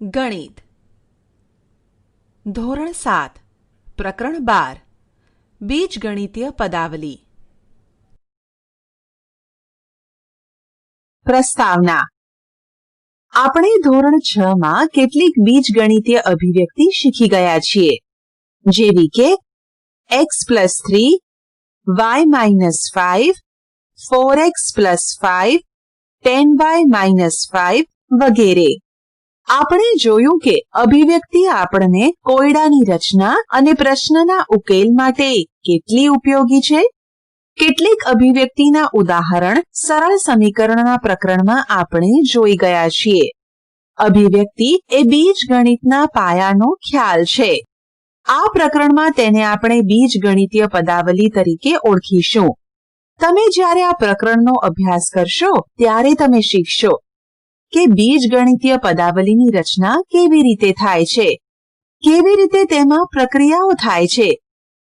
ગણિત ધોરણ 7 પ્રકરણ 12 બીજગણિતીય પદાવલી. પ્રસ્તાવના. આપણે ધોરણ 6 માં કેટલીક બીજગણિતીય અભિવ્યક્તિ શીખી ગયા છીએ, જેવી કે x+3, y-5, 4x+5, 10y-5 વગેરે. આપણે જોયું કે અભિવ્યક્તિ આપણને કોયડાની રચના અને પ્રશ્નના ઉકેલ માટે કેટલી ઉપયોગી છે. કેટલીક અભિવ્યક્તિના ઉદાહરણ સરળ સમીકરણના પ્રકરણમાં આપણે જોઈ ગયા છીએ. અભિવ્યક્તિ એ બીજગણિતના પાયાનો ખ્યાલ છે. આ પ્રકરણમાં તેને આપણે બીજગણિતીય પદાવલી તરીકે ઓળખીશું. તમે જ્યારે આ પ્રકરણનો અભ્યાસ કરશો ત્યારે તમે શીખશો કે બીજગણિતીય પદાવલીની રચના કેવી રીતે થાય છે, કેવી રીતે તેમાં પ્રક્રિયાઓ થાય છે,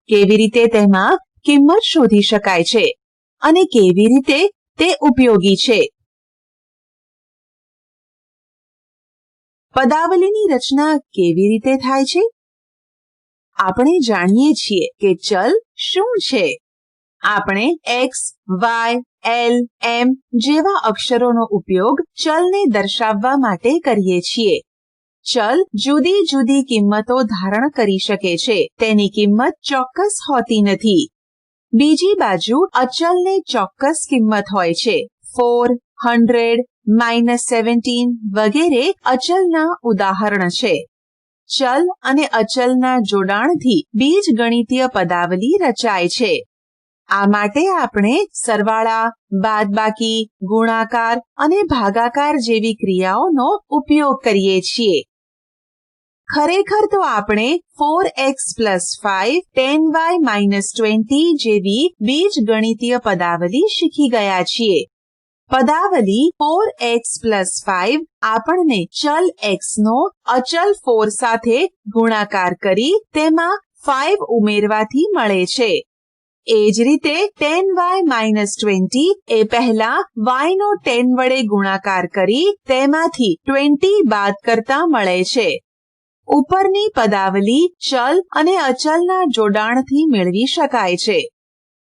કેવી રીતે તેમાં કિંમત શોધી શકાય છે અને કેવી રીતે તે ઉપયોગી છે. પદાવલીની રચના કેવી રીતે થાય છે? આપણે જાણીએ છીએ કે ચલ શું છે. આપણે x, y, l, m જેવા અક્ષરોનો ઉપયોગ ચલને દર્શાવવા માટે કરીએ છીએ. ચલ જુદી જુદી કિંમતો ધારણ કરી શકે છે. તેની કિંમત ચોક્કસ હોતી નથી. બીજી બાજુ અચલને ચોક્કસ કિંમત હોય છે. 4, 100, -17 વગેરે અચલના ઉદાહરણ છે. ચલ અને અચલના જોડાણથી બીજગણિતીય પદાવલી રચાય છે. આ માટે આપણે સરવાળા, બાદબાકી, ગુણાકાર અને ભાગાકાર જેવી ક્રિયાઓનો ઉપયોગ કરીએ છીએ. ખરેખર તો આપણે 4x+5, 10y-20 જેવી બીજગણિતીય પદાવલી શીખી ગયા છીએ. પદાવલી 4x+5 આપણને ચલ x નો અચલ 4 સાથે ગુણાકાર કરી તેમાં 5 ઉમેરવાથી મળે છે. એ જ રીતે 10y-20 એ પહેલા y નો 10 વડે ગુણાકાર કરી તેમાંથી 20 બાદ કરતા મળે છે. ઉપરની પદાવલી ચલ અને અચલના જોડાણથી મેળવી શકાય છે.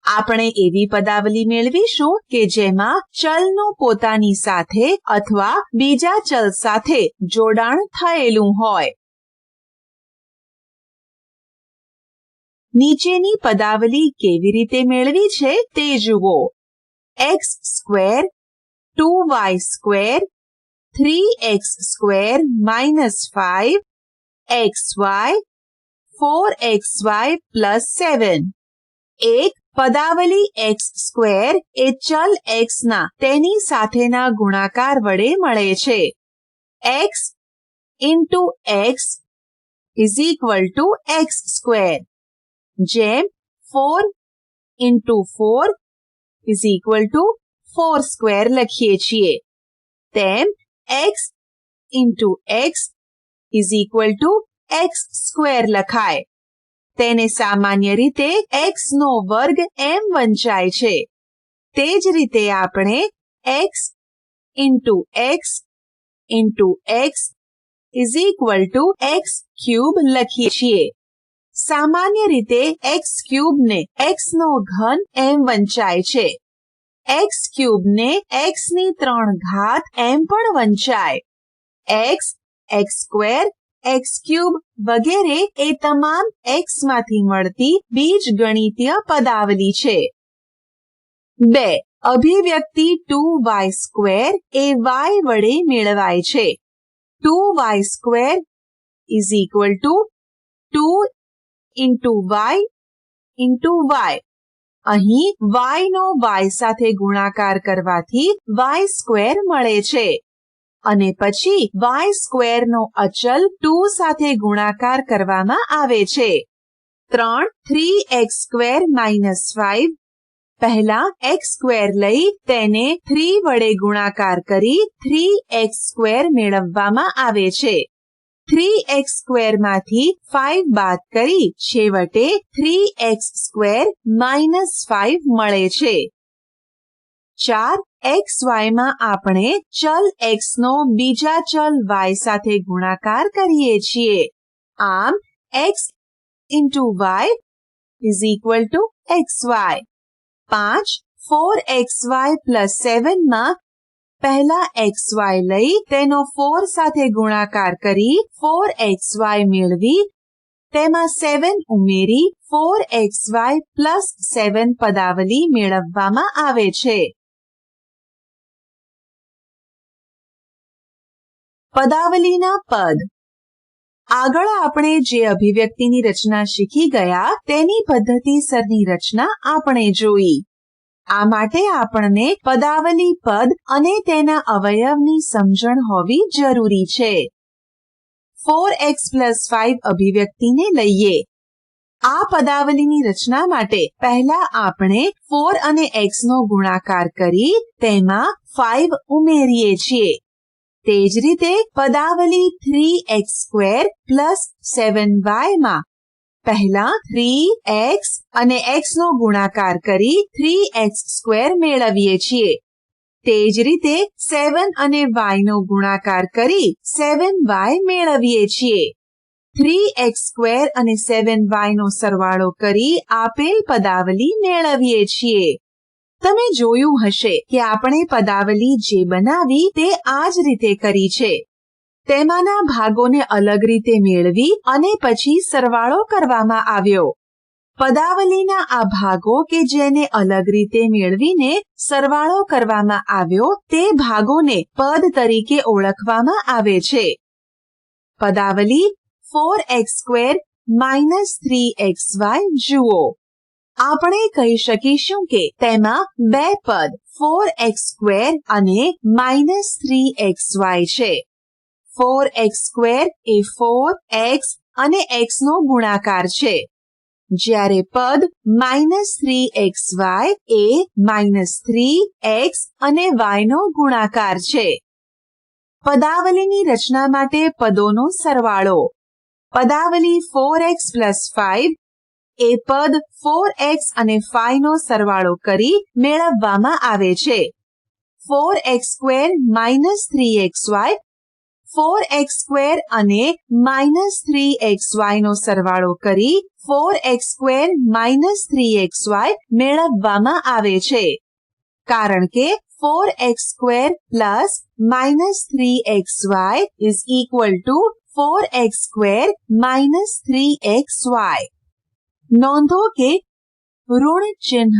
આપણે એવી પદાવલી મેળવીશું કે જેમાં ચલનું પોતાની સાથે અથવા બીજા ચલ સાથે જોડાણ થયેલું હોય. નીચેની પદાવલી કેવી રીતે મેળવી છે તે જુઓ. x², 2y², 3x² -5, xy, 4xy +7. એક પદાવલી x² એ ચલ x ના તેની સાથેના ગુણાકાર વડે મળે છે. x × x = x². જેમ 4 × 4 4² લખીએ છીએ, તેમ x × x x² લખાય. તેને સામાન્ય રીતે x નો વર્ગ એમ વંચાય છે. તે જ રીતે આપણે x × x x3 લખીએ છીએ. સામાન્ય રીતે x³ ને x નો ઘન એમ વંચાય છે. x³ ને x³ એમ પણ વંચાય. x, x² x³ વગેરે એ તમામ x માંથી મળતી બીજગણિતીય પદાવલી છે. 2. અભિવ્યક્તિ 2y² એ y વડે મેળવાય છે. 2y² = 2 × y. અહીં y નો y સાથે ગુણાકાર કરવાથી y² મળે છે અને પછી y² નો અચલ 2 સાથે ગુણાકાર કરવામાં આવે છે. 3x² -5 પહેલા x² લઈ તેને 3 વડે ગુણાકાર કરી 3x² મેળવવામાં આવે છે. 3x² માંથી 5 બાદ કરી છેવટે 3x² -5 મળે છે. 4 xy માં આપણે ચલ x નો બીજા ચલ y સાથે ગુણાકાર કરીએ છીએ. આમ x into y is equal to xy. 5 4xy plus 7 માં પહેલા xy લઈ તેનો 4 સાથે ગુણાકાર કરી 4xy મેળવી તેમાં 7 ઉમેરી 4xy plus 7 પદાવલી મેળવવામાં આવે છે. પદાવલીના પદ. આગળ આપણે જે અભિવ્યક્તિની રચના શીખી ગયા તેની પદ્ધતિસરની રચના આપણે જોઈ. આ માટે આપણને પદાવલી પદ અને તેના અવયવની સમજણ હોવી જરૂરી છે. 4x plus 5 અભિવ્યક્તિને લઈએ. આ પદાવલીની રચના માટે પહેલા આપણે 4 અને x નો ગુણાકાર કરી તેમાં 5 ઉમેરીએ છીએ. તે જ રીતે પદાવલી 3x² plus 7y માં પહેલા 3x અને x નો ગુણાકાર કરી 3x² મેળવીએ છીએ. તે જ રીતે 7 અને y નો ગુણાકાર કરી 7y મેળવીએ છીએ. 3x² અને 7y નો સરવાળો કરી આપેલ પદાવલી મેળવીએ છીએ. તમે જોયું હશે કે આપણે પદાવલી જે બનાવી તે આ જ રીતે કરી છે. તેમાંના ભાગોને અલગ રીતે મેળવી અને પછી સરવાળો કરવામાં આવ્યો. પદાવલીના આ ભાગો કે જેને અલગ રીતે મેળવીને સરવાળો કરવામાં આવ્યો તે ભાગોને પદ તરીકે ઓળખવામાં આવે છે. પદાવલી 4x² minus 3xy જુઓ. આપણે કહી શકીશું કે તેમાં બે પદ 4x² અને -3xy છે. 4x² એ 4x અને x નો ગુણાકાર છે, જ્યારે પદ -3xy એ -3x અને y નો ગુણાકાર છે. પદાવલીની રચના માટે પદોનો સરવાળો. પદાવલી 4x plus 5 એ પદ 4x અને 5 નો સરવાળો કરી મેળવવામાં આવે છે. 4x² minus 3xy 4x² અને -3xy નો સરવાળો કરી 4x² minus 3xy મેળવવામાં આવે છે. કારણ કે 4x² plus -3xy is equal to 4x² minus 3xy. નોંધો કે ઋણ ચિહ્ન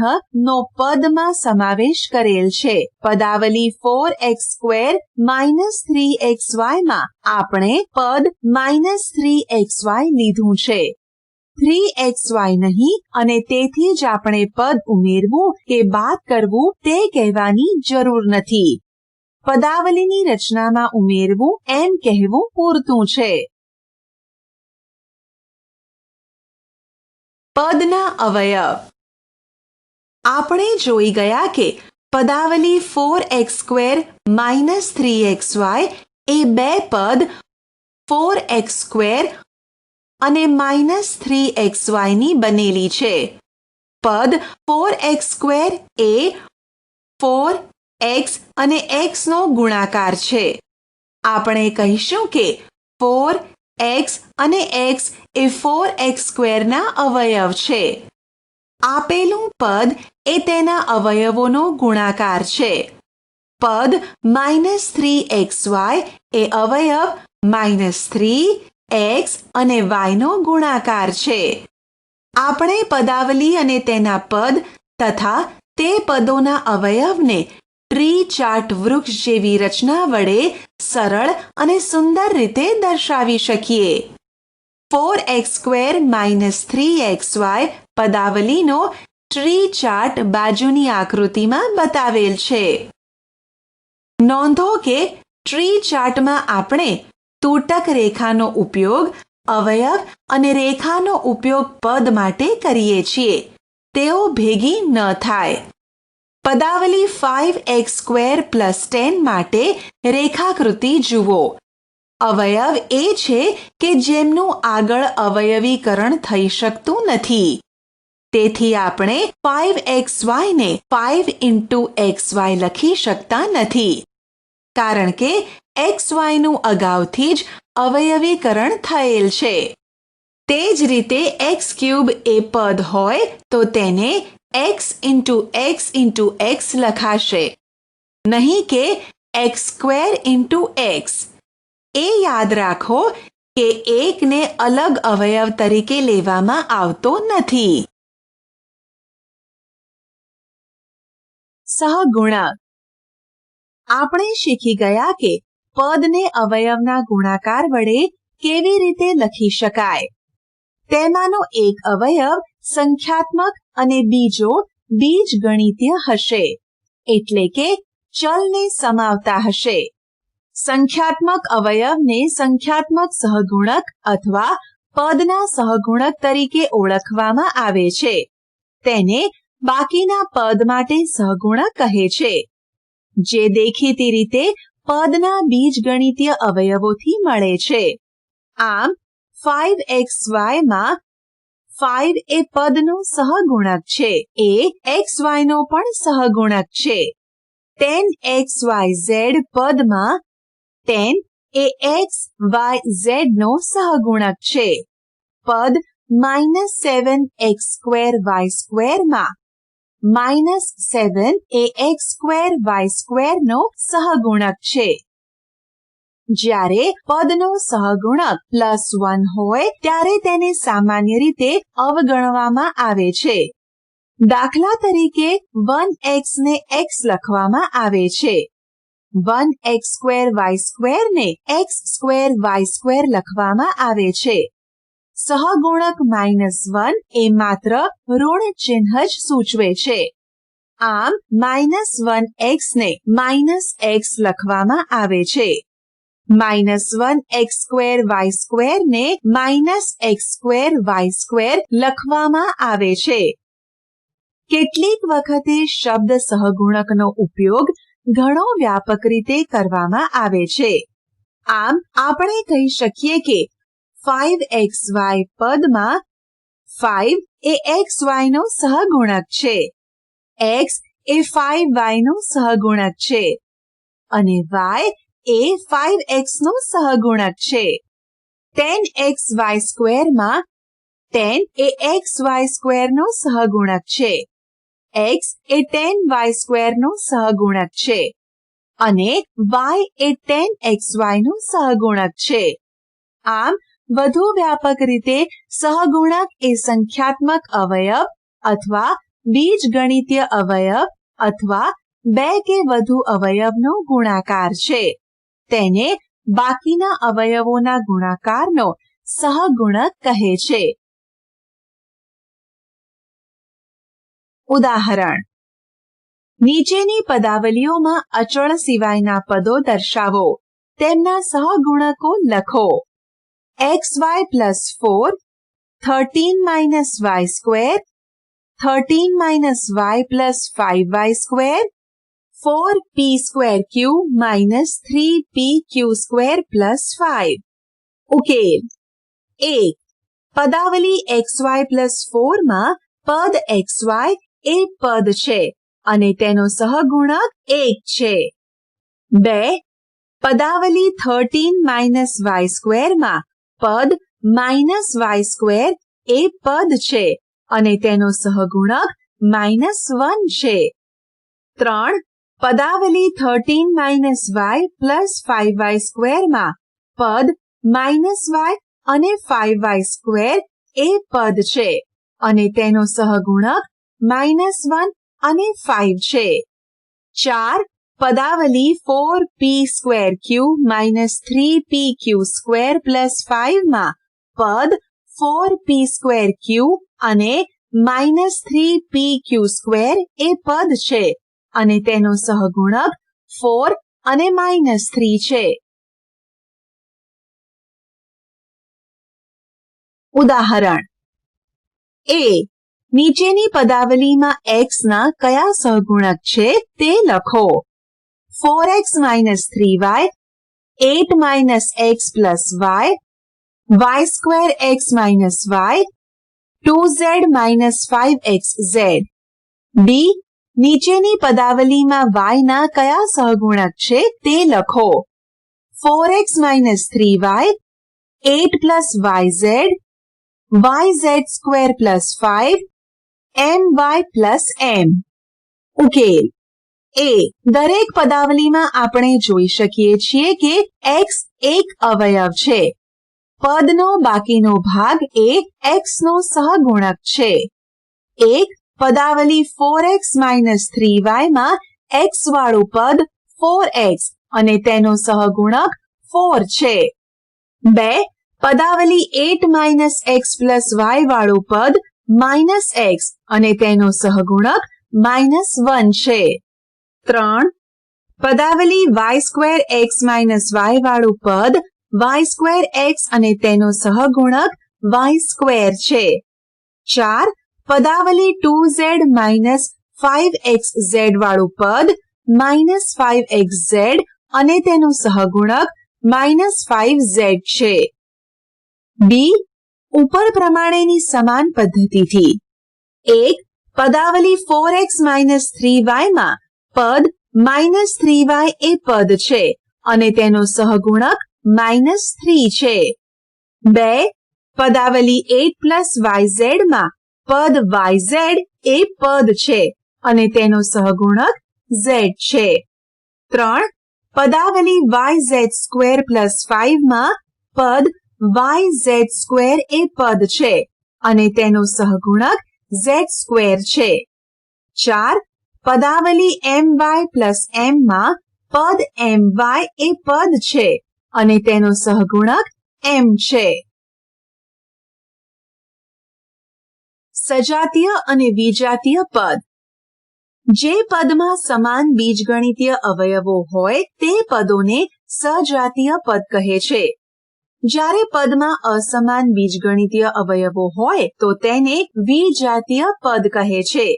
નો પદમાં સમાવેશ કરેલ છે. પદાવલી 4x² minus 3xy માં આપણે પદ -3xy લીધું છે, 3xy નહીં, અને તેથી જ આપણે પદ ઉમેરવું કે બાદ કરવું તે કહેવાની જરૂર નથી. પદાવલીની રચનામાં ઉમેરવું એમ કહેવું પૂરતું છે. પદના અવયવ. આપણે જોઈ ગયા કે પદાવલી 4x² minus 3xy એ બે પદ 4x² અને -3xy ની બનેલી છે. પદ 4x² એ 4x અને x નો ગુણાકાર છે. આપણે કહીશું કે 4x અને x એ 4x² ના અવયવ છે. આપેલું પદ એ તેના અવયવોનો ગુણાકાર છે. પદ -3xy એ અવયવ -3x અને y નો ગુણાકાર છે. આપણે પદાવલી અને તેના પદ તથા તે પદોના અવયવને ટ્રી ચાર્ટ વૃક્ષ જેવી રચના વડે સરળ અને સુંદર રીતે દર્શાવી શકીએ. 4x² minus 3xy પદાવલીનો tree chart બાજુની આકૃતિમાં બતાવેલ છે. નોંધો કે ટ્રી ચાર્ટમાં આપણે તૂટક રેખાનો ઉપયોગ અવયવ અને રેખાનો ઉપયોગ પદ માટે કરીએ છીએ. તેઓ ભેગી ન થાય. પદાવલી 5x² plus 10 માટે રેખાકૃતિ જુઓ. અવયવ એ છે કે જેમનું આગળ અવયવીકરણ થઈ શકતું નથી. તેથી આપણે 5xy ને 5 into xy લખી શકતા નથી, કારણ કે xy નું અગાઉથી જ અવયવીકરણ થયેલ છે. તે જ રીતે x³ એ પદ હોય તો તેને x into x લખાશે, નહીં કે x² into x. એ યાદ રાખો કે એકને અલગ અવયવ તરીકે લેવામાં આવતો નથી. સહગુણક. આપણે શીખી ગયા કે પદને અવયવના ગુણાકાર વડે કેવી રીતે લખી શકાય. તેમાંનો એક અવયવ સંખ્યાત્મક અને બીજો બીજગણિતીય હશે, એટલે કે ચલને સમાવતા હશે. સંખ્યાત્મક અવયવને સંખ્યાત્મક સહગુણક અથવા પદના સહગુણક તરીકે ઓળખવામાં આવે છે. તેને બાકીના પદ માટે સહગુણક કહે છે, જે દેખીતી રીતે પદના બીજગણિતીય અવયવોથી મળે છે. આમ 5xy માં 5 એ પદનો સહગુણક છે. એ xy નો પણ સહગુણક છે. 10xyz પદમાં 10 એ xyz નો સહગુણક છે. પદ -7x²y² માં -7 એ x²y² નો સહગુણક છે. જ્યારે પદનો સહગુણક +1 હોય ત્યારે તેને સામાન્ય રીતે અવગણવામાં આવે છે. દાખલા તરીકે 1x ને x લખવામાં આવે છે. 1x²y² ને x²y² લખવામાં આવે છે. સહગુણક -1 એ માત્ર ઋણ ચિહ્ન જ સૂચવે છે. આમ -1x ને -x લખવામાં આવે છે. -1x²y² ને -x²y² લખવામાં આવે છે. કેટલીક વખતે શબ્દ સહગુણકનો ઉપયોગ ઘણો વ્યાપક રીતે કરવામાં આવે છે. આમ આપણે કહી શકીએ કે 5xy પદમાં 5 એ xy નો સહગુણક છે, x એ 5y નો સહગુણક છે અને y એ 5x નો સહગુણક છે. 10xy² માં 10 એ xy² નો સહગુણક છે, x એ 10y² નો સહગુણક છે અને y એ 10xy નો સહગુણક છે. આમ વધુ વ્યાપક રીતે સહગુણક એ સંખ્યાત્મક અવયવ અથવા બીજગણિતીય અવયવ અથવા બે કે વધુ અવયવનો ગુણાકાર છે. તેને બાકીના અવયવોના ગુણાકારનો સહગુણક કહે છે. ઉદાહરણ. નીચેની પદાવલીઓમાં અચળ સિવાયના પદો દર્શાવો. તેમના સહગુણકો લખો. xy + 4, 13 - y², 13 - y + 5y², 4p²q - 3pq² + 5. ઉકેલ. 1. પદાવલી xy + 4 માં પદ xy એ પદ છે અને તેનો સહગુણક 1 છે. 2. પદાવલી 13 - y² માં પદ -y² એ પદ છે અને તેનો સહગુણક -1 છે. 3. પદાવલી 13 - y + 5y² માં પદ -y અને 5y² એ પદ છે અને તેનો સહગુણક -1 અને 5 છે. 4. પદાવલી 4p²q - 3pq² + 5 માં પદ 4p²q અને -3pq² એ પદ છે અને તેનો સહગુણક 4 અને -3 છે. ઉદાહરણ. a. નીચેની પદાવલીમાં x ના કયા સહગુણક છે તે લખો. 4x - 3y, 8 - x + y, y²x - y, 2z minus 5xz. D. નીચેની પદાવલીમાં y ના કયા સહગુણક છે તે લખો. 4x minus 3y, 8 plus yz, yz square plus 5, my plus m. ઉકેલ. એ. દરેક પદાવલીમાં આપણે જોઈ શકીએ છીએ કે x એક અવયવ છે. પદનો બાકીનો ભાગ એ x નો સહગુણક છે. એક પદાવલી 4x માઇનસ 3y માં x વાળું પદ 4x અને તેનો સહગુણક 4 છે. 2 પદાવલી 8 માઇનસ x પ્લસ y વાળું પદ માઇનસ x અને તેનો સહગુણક -1 છે. 3 પદાવલી y square x minus y વાળું પદ y સ્ક્વેર x અને તેનો સહગુણક y સ્ક્વેર છે. 4 પદાવલી 2z માઇનસ 5xz વાળું પદ -5xz અને તેનો સહગુણક -5z છે. ડી. ઉપર પ્રમાણેની સમાન પદ્ધતિથી. 1 પદાવલી 4x માઇનસ 3y માં પદ -3y એ પદ છે અને તેનો સહગુણક -3 છે. 2 પદાવલી 8 પ્લસ yz માં પદ yz એ પદ છે અને તેનો સહગુણક z છે. 3 પદાવલી yz સ્ક્વેર પ્લસ 5 માં પદ yz સ્ક્વેર એ પદ છે અને તેનો સહગુણક z સ્ક્વેર છે. 4 પદાવલી my પ્લસ m માં પદ my એ પદ છે અને તેનો સહગુણક m છે. સજાતીય અને વિજાતીય પદ. જે પદમાં સમાન બીજગણિતીય અવયવો હોય તે પદોને સજાતીય પદ કહે છે. જ્યારે પદમાં અસમાન બીજગણિતીય અવયવો હોય તો તેને વિજાતીય પદ કહે છે.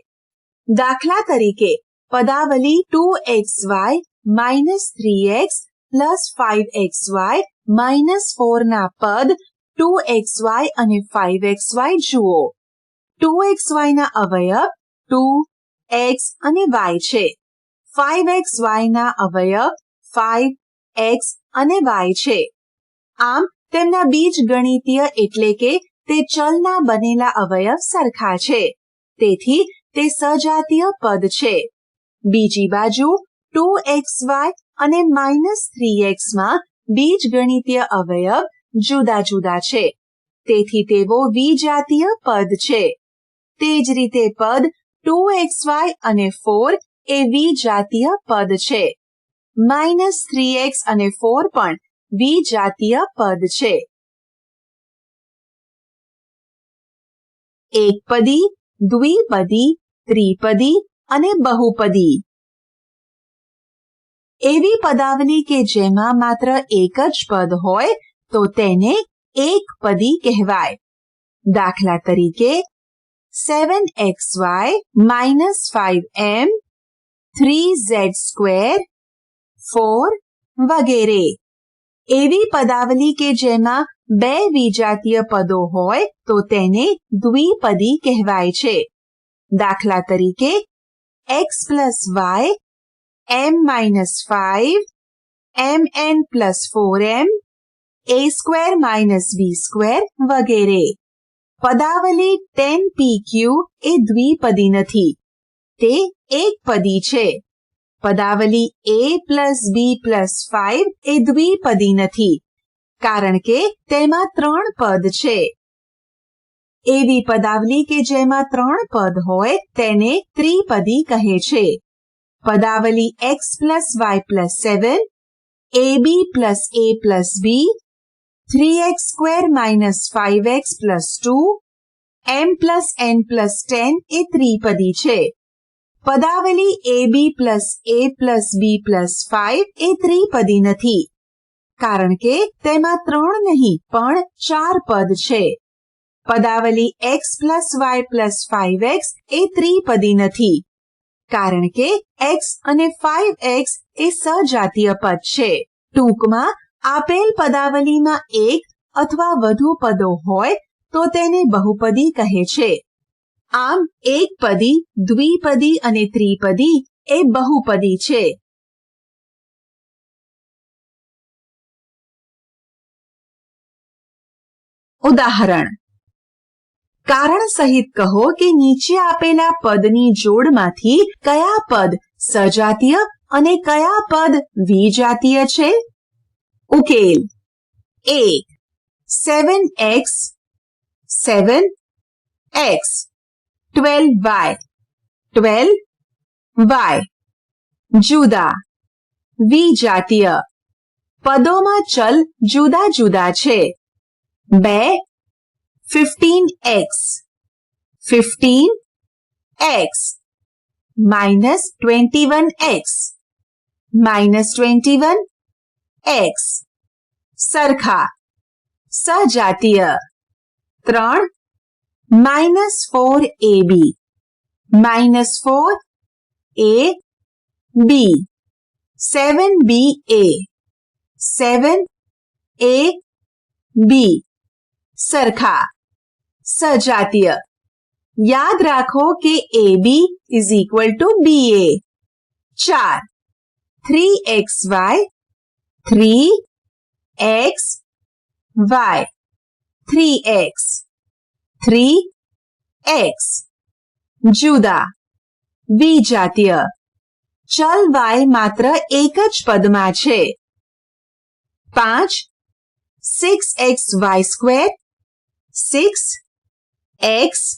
દાખલા તરીકે પદાવલી 2xy minus 3x plus 5xy minus 4 ના પદ 2xy અને 5xy જુઓ. 2xy ના અવયવ 2, x અને y છે. 5xy ના અવયવ 5, x અને y છે. આમ તેમના બીજગણિતીય એટલે કે તે ચલના બનેલા અવયવ સરખા છે. તેથી તે સજાતીય પદ છે. બીજી બાજુ 2xy અને -3x માં બીજગણિતીય અવયવ જુદા જુદા છે. તેથી તેઓ વિજાતીય પદ છે. તે જ રીતે પદ 2xy અને 4 એ વિજાતીય પદ છે. -3x અને 4 પણ વિજાતીય પદ છે. એકપદી, દ્વિપદી, ત્રિપદી અને બહુપદી. એવી પદાવલી કે જેમાં માત્ર એક જ પદ હોય તો તેને એકપદી કહેવાય. દાખલા તરીકે 7xy minus 5m, 3z square, 4 વગેરે. એવી પદાવલી કે જેમાં બે વિજાતીય પદો હોય તો તેને દ્વિપદી કહેવાય છે. દાખલા તરીકે x plus y, m minus 5, mn plus 4m, a square minus b square વગેરે. પદાવલી 10pq એ દ્વિપદી નથી, તે એકપદી છે. પદાવલી a plus b plus 5 એ દ્વિપદી નથી, કારણ કે તેમાં 3 પદ છે. એવી પદાવલી કે જેમાં 3 પદ હોય તેને ત્રિપદી કહે છે. પદાવલી x plus y plus 7, ab plus a plus b, 3x square minus 5x plus 2, m plus n plus 10 એ ત્રિપદી છે. પદાવલી ab plus a plus b plus 5 એ ત્રિપદી નથી, કારણ કે તેમાં 3 નહીં પણ 4 પદ છે. પદાવલી x plus y plus 5x એ ત્રિપદી નથી, કારણ કે x અને 5x એ સજાતીય પદ છે. ટૂંકમાં આપેલ પદાવલીમાં એક અથવા વધુ પદો હોય તો તેને બહુપદી કહે છે. આમ એકપદી, દ્વિપદી અને ત્રિપદી એ બહુપદી છે. ઉદાહરણ: કારણ સહિત કહો કે નીચે આપેલા પદની જોડમાંથી કયા પદ સજાતીય અને કયા પદ વિજાતીય છે. ઉકેલ: 1. 7x 7x 12y 12y. જુદા વિજાતીય. પદોમાં ચલ જુદા જુદા છે. 2. 15x 15x -21x -21x. સરખા સજાતીય. 3. -4ab -4ab 7ba 7ab. સરખા સજાતીય. યાદ રાખો કે AB = BA. 4. 3xy 3xy 3x 3x. જુદા વિજાતીય. ચલ y માત્ર એક જ પદમાં છે. 5. 6xy² 6xy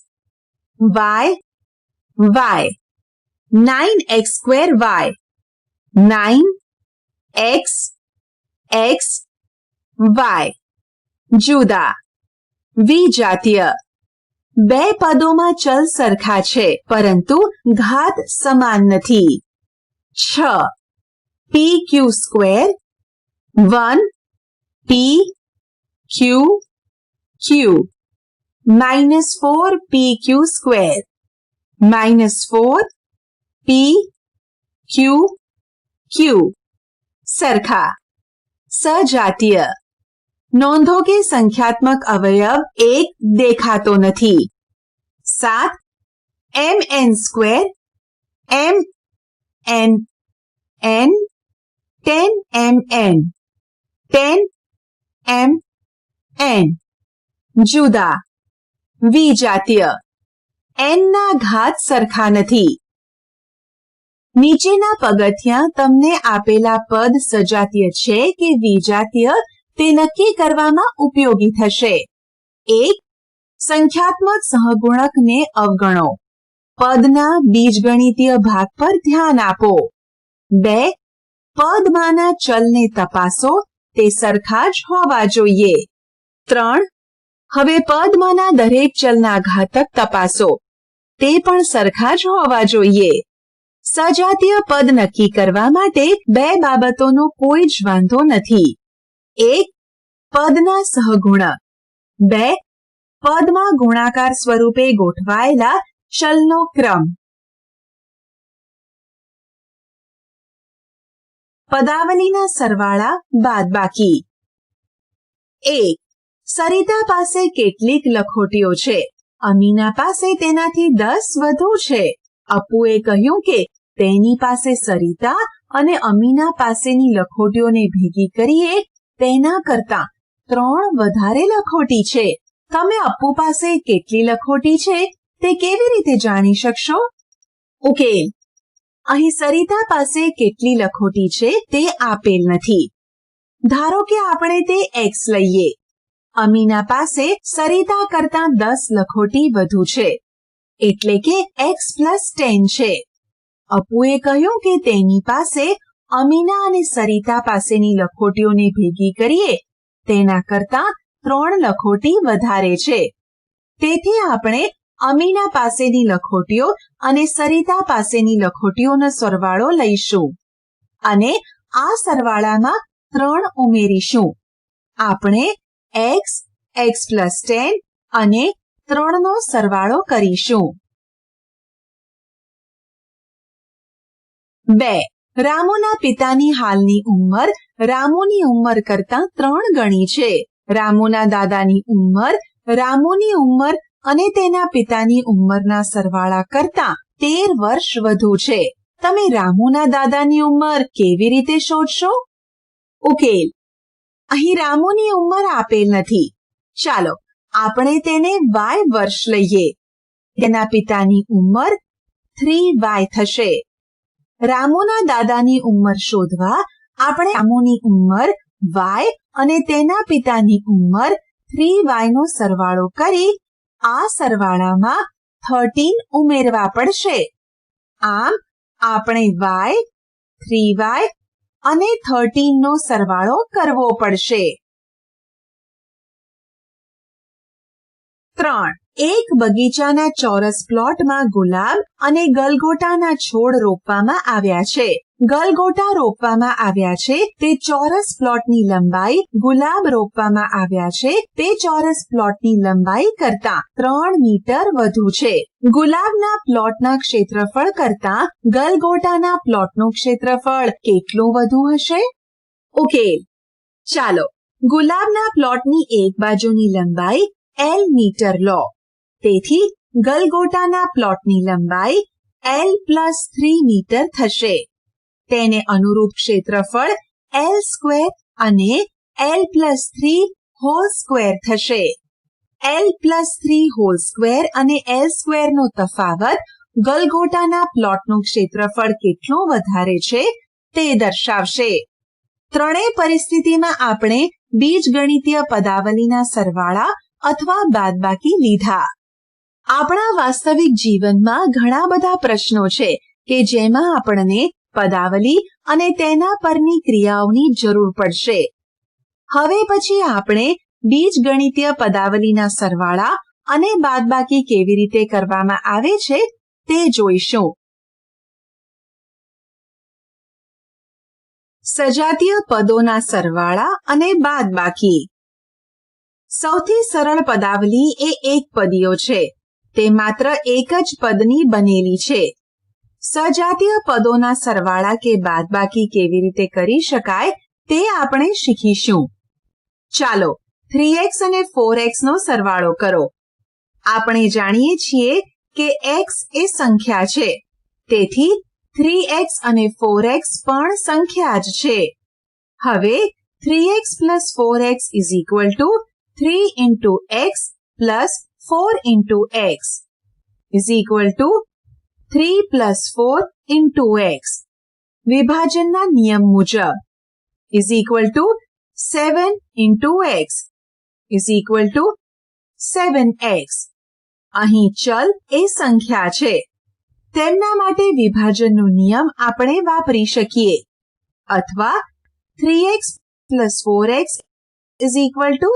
y 9x² y 9x y. જુદા વિજાતીય. બે પદોમાં ચલ સરખા છે પરંતુ ઘાત સમાન નથી. 6 pq² 1 pq -4 pq² -4 pq. સરખા સજાતીય. નોંધો કે સંખ્યાત્મક અવયવ એક દેખાતો નથી. 7 mn² mn 10 mn 10 mn. જુદા વિજાતીય. n ના ઘાત સરખા નથી. નીચેના પગથિયાં તમને આપેલા પદ સજાતીય છે કે વિજાતીય તે નક્કી કરવામાં ઉપયોગી થશે. 1. સંખ્યાત્મક સહગુણકને અવગણો. પદના બીજગણિતીય ભાગ પર ધ્યાન આપો. 2. પદમાંના ચલને તપાસો, તે સરખા જ હોવા જોઈએ. 3. હવે પદમાંના દરેક ચલના ઘાતક તપાસો, તે પણ સરખા જ હોવા જોઈએ. સજાતીય પદ નક્કી કરવા માટે બે બાબતોનો કોઈ જ વાંધો નથી. 1. પદના સહગુણક. 2. પદમાં ગુણાકાર સ્વરૂપે ગોઠવાયેલા ચલનો ક્રમ. પદાવલીના સરવાળા બાદબાકી. 1. સરિતા પાસે કેટલીક લખોટીઓ છે? અમીના પાસે તેનાથી 10 વધુ છે. અપ્પુએ કહ્યું કે તેની પાસે સરિતા અને અમીના પાસેની લખોટીઓને ભેગી કરીએ તેના કરતાં 3 વધારે લખોટી છે. તમે અપ્પુ પાસે કેટલી લખોટી છે તે કેવી રીતે જાણી શકશો? ઉકેલ: અહીં સરિતા પાસે કેટલી લખોટી છે તે આપેલ નથી. ધારો કે આપણે તે x લઈએ. અમીના પાસે સરિતા કરતાં 10 લખોટી વધુ છે, એટલે કે x + 10 છે. અપ્પુએ કહ્યું કે તેની પાસે અમીના અને સરિતા પાસેની લખોટીઓને ભેગી કરીએ તેના કરતાં 3 લખોટી વધારે છે. તેથી આપણે અમીના પાસેની લખોટીઓ અને સરિતા પાસેની લખોટીઓનો સરવાળો લઈશું અને આ સરવાળામાં 3 ઉમેરીશું. આપણે x + 10 અને 3નો સરવાળો કરીશું. 2. રામુના પિતાની હાલની ઉંમર રામુની ઉંમર કરતાં 3 ગણી છે. રામુના દાદાની ઉંમર રામુની ઉંમર અને તેના પિતાની ઉંમરના સરવાળા કરતા 13 વર્ષ વધુ છે. તમે રામુના દાદાની ઉંમર કેવી રીતે શોધશો? ઉકેલ. અહીં રામુની ઉંમર આપેલ નથી. ચાલો આપણે તેને y વર્ષ લઈએ. તેના પિતાની ઉંમર 3y થશે. રામુના દાદાની ઉંમર શોધવા આપણે રામુની ઉંમર y અને તેના પિતાની ઉંમર 3y નો સરવાળો કરી આ સરવાળામાં 13 ઉમેરવા પડશે. આમ આપણે y, 3y અને 13 નો સરવાળો કરવો પડશે. 3. એક બગીચાના ચોરસ પ્લોટમાં ગુલાબ અને ગલગોટાના છોડ રોપવામાં આવ્યા છે. ગલગોટા રોપવામાં આવ્યા છે તે ચોરસ પ્લોટની લંબાઈ, ગુલાબ રોપવામાં આવ્યા છે તે ચોરસ પ્લોટની લંબાઈ કરતા 3 મીટર વધુ છે. ગુલાબના પ્લોટના ક્ષેત્રફળ કરતા ગલગોટાના પ્લોટનું ક્ષેત્રફળ કેટલું વધુ હશે? ઉકેલ. ચાલો ગુલાબના પ્લોટની એક બાજુની લંબાઈ L મીટર લો. તેથી ગલગોટાના પ્લોટની લંબાઈ L+3 મીટર થશે. તેને અનુરૂપ ક્ષેત્રફળ L² અને L+3 હોલ સ્ક્વેર થશે. L+3 હોલ સ્ક્વેર અને L² નો તફાવત ગલગોટાના પ્લોટનું ક્ષેત્રફળ કેટલું વધારે છે તે દર્શાવશે. ત્રણેય પરિસ્થિતિમાં આપણે બીજગણિતીય પદાવલીના સરવાળા અથવા બાદબાકી લીધા. આપણા વાસ્તવિક જીવનમાં ઘણા બધા પ્રશ્નો છે કે જેમાં આપણને પદાવલી અને તેના પરની ક્રિયાઓની જરૂર પડશે. હવે પછી આપણે બીજગણિતીય પદાવલીના સરવાળા અને બાદબાકી કેવી રીતે કરવામાં આવે છે તે જોઈશું. સજાતીય પદોના સરવાળા અને બાદબાકી. સૌથી સરળ પદાવલી એ એકપદીઓ છે. તે માત્ર એક જ પદની બનેલી છે. સજાતીય પદોના સરવાળા કે બાદબાકી કેવી રીતે કરી શકાય તે આપણે શીખીશું. ચાલો 3x અને 4x નો સરવાળો કરો. આપણે જાણીએ છીએ કે x એ સંખ્યા છે. તેથી 3x અને 4x પણ સંખ્યા જ છે. હવે 3x plus 4x is equal to 3 into x plus 4 into x is equal to 3 plus 4 into x. વિભાજનના નિયમ મુજબ is equal to 7 into x is equal to 7x. અહીં ચલ એ સંખ્યા છે. તેમના માટે વિભાજનનો નિયમ આપણે વાપરી શકીએ. અથવા 3x plus 4x is equal to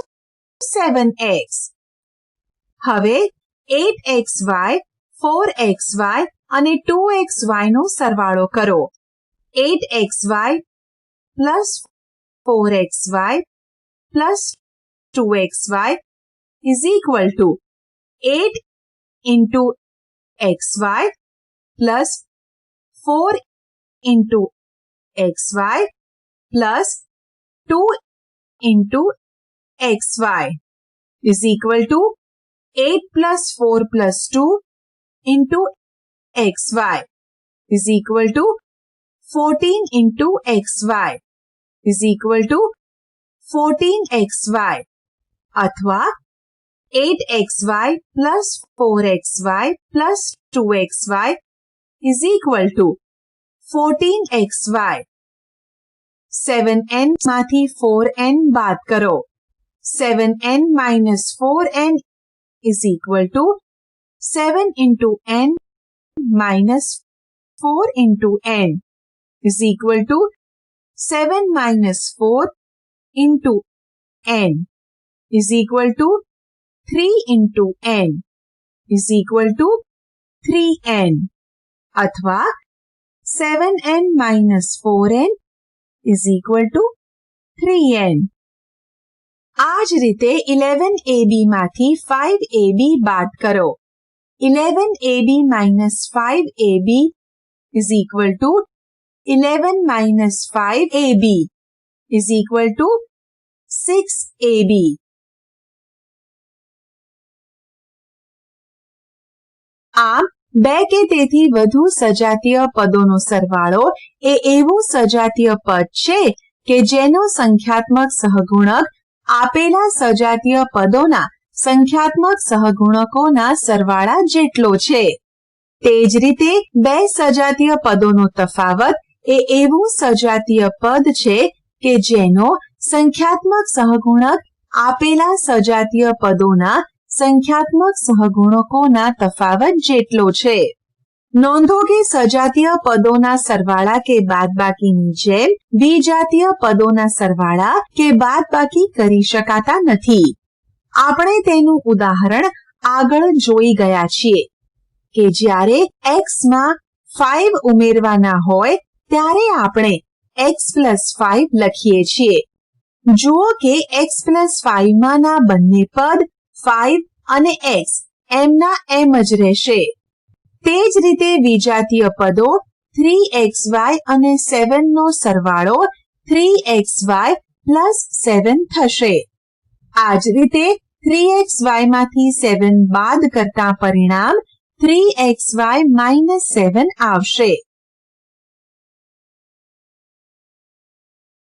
7x. હવે 8xy, 4xy અને 2xy નો સરવાળો કરો. 8xy plus 4xy plus 2xy is equal to 8 into xy plus 4 into xy plus 2 into xy is equal to 8 plus 4 plus 2 into xy is equal to 14 into xy is equal to 14xy. અથવા 8xy plus 4xy plus 2xy is equal to 14xy. 7n માંથી 4n બાદ કરો. 7n minus 4n is equal to 7 into n minus 4 into n is equal to 7 minus 4 into n is equal to 3 into n is equal to 3n. અથવા 7n minus 4n is equal to 3n. આ જ રીતે 11ab માંથી 5ab બાદ કરો. 11ab minus 5ab is equal to 11 minus 5ab is equal to 6ab. આમ બે કે તેથી વધુ સજાતીય પદોનો સરવાળો એ એવું સજાતીય પદ છે કે જેનો સંખ્યાત્મક સહગુણક આપેલા સજાતીય પદોના સંખ્યાત્મક સહગુણકોના સરવાળા જેટલો છે. તે જ રીતે બે સજાતીય પદોનો તફાવત એ એવું સજાતીય પદ છે કે જેનો સંખ્યાત્મક સહગુણક આપેલા સજાતીય પદોના સંખ્યાત્મક સહગુણકોના તફાવત જેટલો છે. નોંધો કે સજાતીય પદોના સરવાળા કે બાદબાકીની જેમ વિજાતીય પદોના સરવાળા કે બાદબાકી કરી શકાતા નથી. આપણે તેનું ઉદાહરણ આગળ જોઈ ગયા છીએ કે જ્યારે x માં 5 ઉમેરવાના હોય ત્યારે આપણે x+5 લખીએ છીએ. જુઓ કે x+5 માંના બંને પદ 5 અને x એમના એમ જ રહેશે. તે જ રીતે વિજાતીય પદો 3xy અને 7 નો સરવાળો 3xy + 7 થશે. આ જ રીતે 3xy માંથી 7 બાદ કરતા પરિણામ 3xy - 7 આવશે.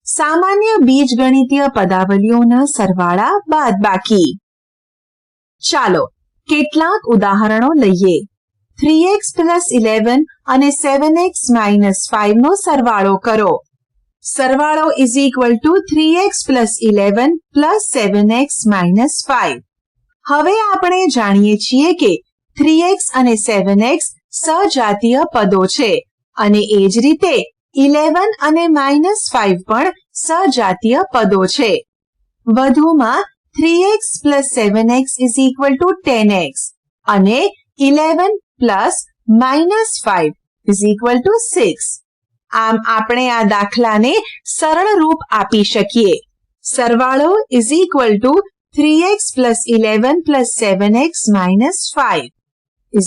સામાન્ય બીજગણિતીય પદાવલીઓના સરવાળા બાદબાકી. ચાલો કેટલાક ઉદાહરણો લઈએ. 3x + 11 અને 7x - 5 નો સરવાળો કરો. સરવાળો = 3x + 11 + 7x - 5. હવે આપણે જાણીએ છીએ કે 3x અને 7x સજાતીય પદો છે અને એ જ રીતે 11 અને -5 પણ સજાતીય પદો છે. વધુમાં 3x + 7x = 10x અને 11 + -5 = 6. આમ આપણે આ દાખલાને સરળ રૂપ આપી શકીએ. સરવાળો = 3x + 11 + 7x - 5 =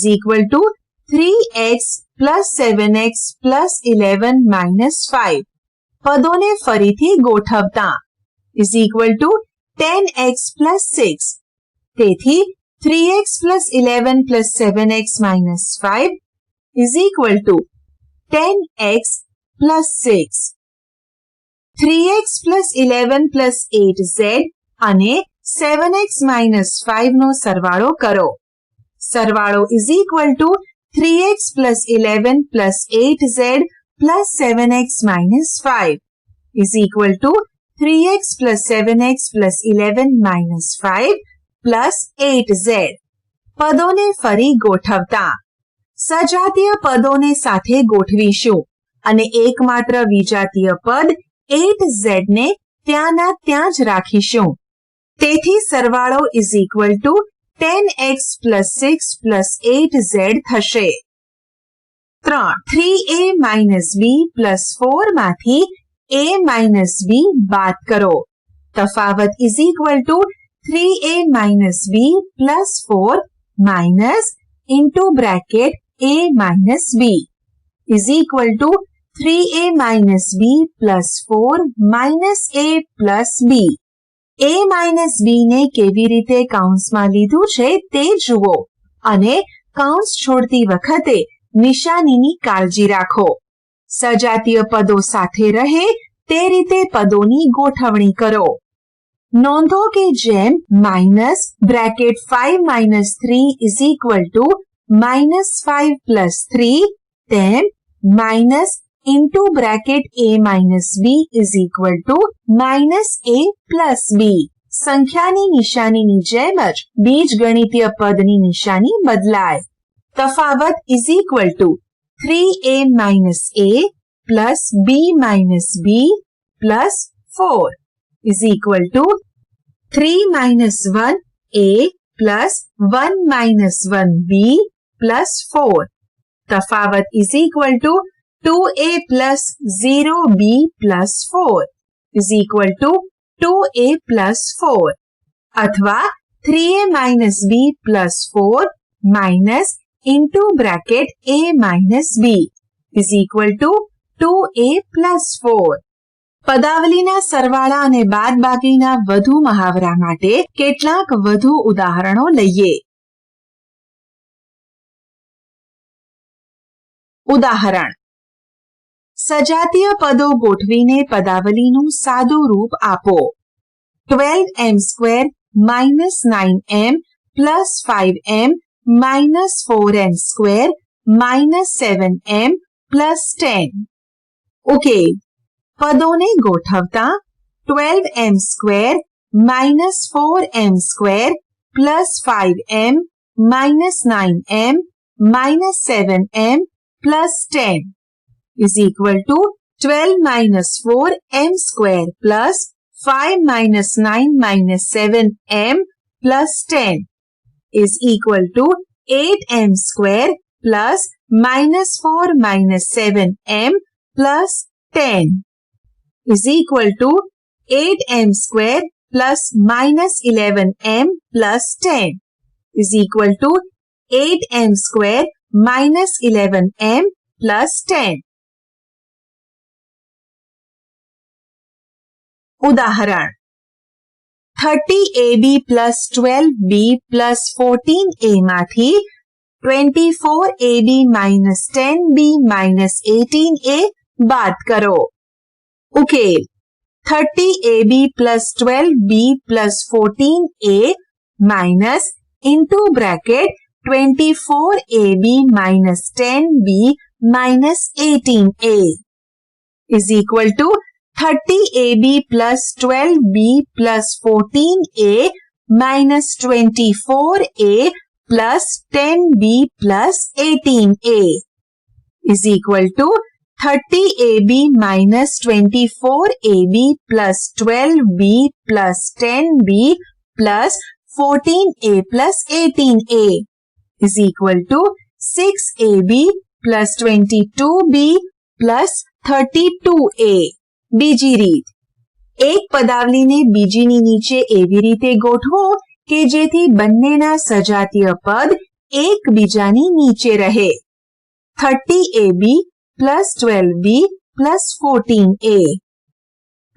3x + 7x + 11 - 5. પદોને ફરીથી ગોઠવતા = 10x + 6. તેથી 3x + 11 + 7x - 5 = 10x + 6. 3x + 11 + 8z અને 7x - 5 નો સરવાળો કરો. સરવાળો = 3x + 11 + 8z + 7x - 5 = 3x + 7x + 11 - 5 + 8z. પદોને ફરી ગોઠવતા સજાતીય પદોને સાથે ગોઠવીશું અને એકમાત્ર વિજાતીય પદ 8z ને ત્યાંના ત્યાં જ રાખીશું. તેથી સરવાળો = 10x + 6 + 8z થશે. 3a - b + 4 માંથી a - b બાદ કરો. તફાવત = 3a - b + 4 minus into bracket a minus b = 3a minus b plus 4 minus a plus b. a minus b ને કેવી રીતે કૌંસમાં લીધું છે તે જુઓ અને કૌંસ છોડતી વખતે નિશાનીની કાળજી રાખો. સજાતીય પદો સાથે રહે તે રીતે પદોની ગોઠવણી કરો. નોંધો કે જેમ -bracket 5 - 3 = -5 + 3 તેમ minus into bracket a minus b = -a plus b. સંખ્યાની નિશાનીની જેમ જ બીજગણિતીય પદની નિશાની બદલાય. તફાવત = 3a minus a plus b minus b plus 4 = 3 minus 1a plus 1 minus 1b plus 4. તફાવત = 2a plus 0b plus 4 = 2a plus 4 અથવા 3a minus b plus 4 minus into bracket a minus b = 2a plus 4. પદાવલીના સરવાળા અને બાદબાકીના વધુ મહાવરા માટે કેટલાક વધુ ઉદાહરણો લઈએ. ઉદાહરણ: સજાતીય પદો ગોઠવીને પદાવલીનું સાદું રૂપ આપો. 12m² - 9m + 5m - 4n² - 7m + 10. ઉકેલ: પદોને ગોઠવતા 12m² - 4m² + 5m - 9m - 7m + 10 is equal to 12 - 4m² + 5 - 9 - 7m + 10 is equal to 8m² + -4 - 7m + 10 is equal to 8m² + -11m + 10 is equal to 8m² - 11m + 10. ઉદાહરણ: 30ab + 12b + 14a માંથી 24ab - 10b - 18a બાદ કરો. ઉકેલ: 30ab + 12b + 14a minus into bracket 24ab - 10b - 18a is equal to 30ab + 12b + 14a minus 24a plus 10b plus 18a is equal to 30ab minus 24ab plus 12b plus 10b plus 14a plus 18a is equal to 6ab plus 22b plus 32a. બીજી રીત: એક પદાવલીને બીજીની નીચે એવી રીતે ગોઠવો કે જેથી બંનેના સજાતીય પદ એકબીજાની નીચે રહે. 30ab plus 12b plus 14a,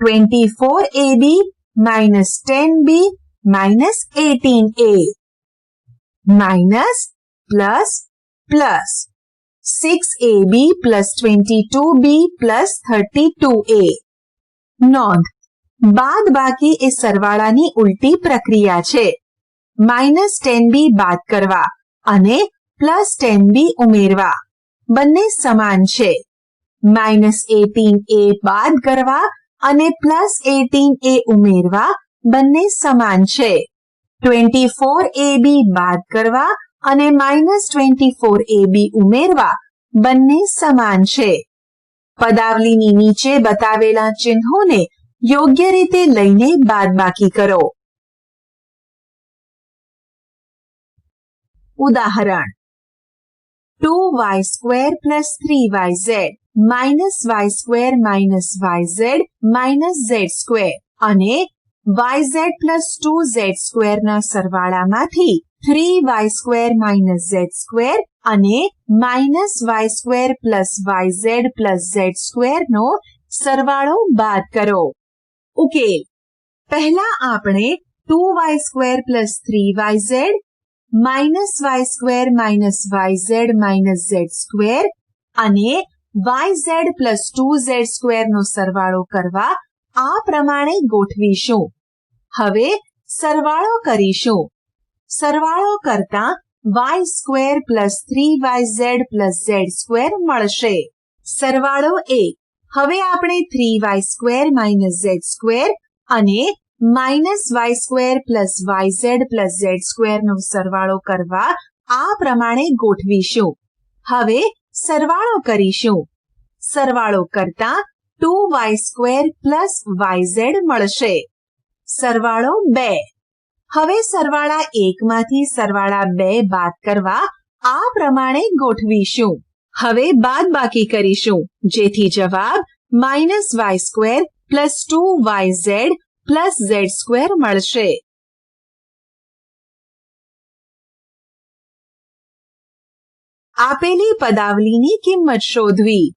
24ab minus 10b minus 18a, minus plus plus 6ab plus 22b plus 32a. નોંધ: બાદ બાકી એ સરવાળાની ઉલટી પ્રક્રિયા છે. -10b બાદ કરવા અને +10b ઉમેરવા બંને સમાન છે. -18a બાદ કરવા અને +18a ઉમેરવા બંને સમાન છે. 24ab બાદ કરવા અને -24ab ઉમેરવા બંને સમાન છે. પદાવલીની નીચે બતાવેલા ચિહ્નોને યોગ્ય રીતે લઈને બાદબાકી કરો. ઉદાહરણ: 2y² + 3yz minus y² minus yz minus z² અને yz plus 2z² ના સરવાળામાંથી 3y² minus z² અને minus y² plus yz plus z² નો સરવાળો બાદ કરો. ઉકેલ: પહેલા આપણે 2y² plus 3yz minus y² minus yz minus z² અને yz plus 2z² નો સરવાળો કરવા આ પ્રમાણે ગોઠવીશું. હવે સરવાળો કરીશું. સરવાળો કરતા y² plus 3yz plus z² મળશે. સરવાળો 1. હવે આપણે 3y² minus z² અને minus y² plus yz plus z² નો સરવાળો કરવા આ પ્રમાણે ગોઠવીશું. હવે સરવાળો કરીશું. સરવાળો કરતા 2y² plus yz મળશે. સરવાળો 2. હવે સરવાળા 1 માંથી સરવાળા 2 બાદ કરવા આ પ્રમાણે ગોઠવીશું. હવે બાદબાકી કરીશું જેથી જવાબ -y² plus 2yz plus z² મળશે. આપેલી પદાવલીની કિંમત શોધવી.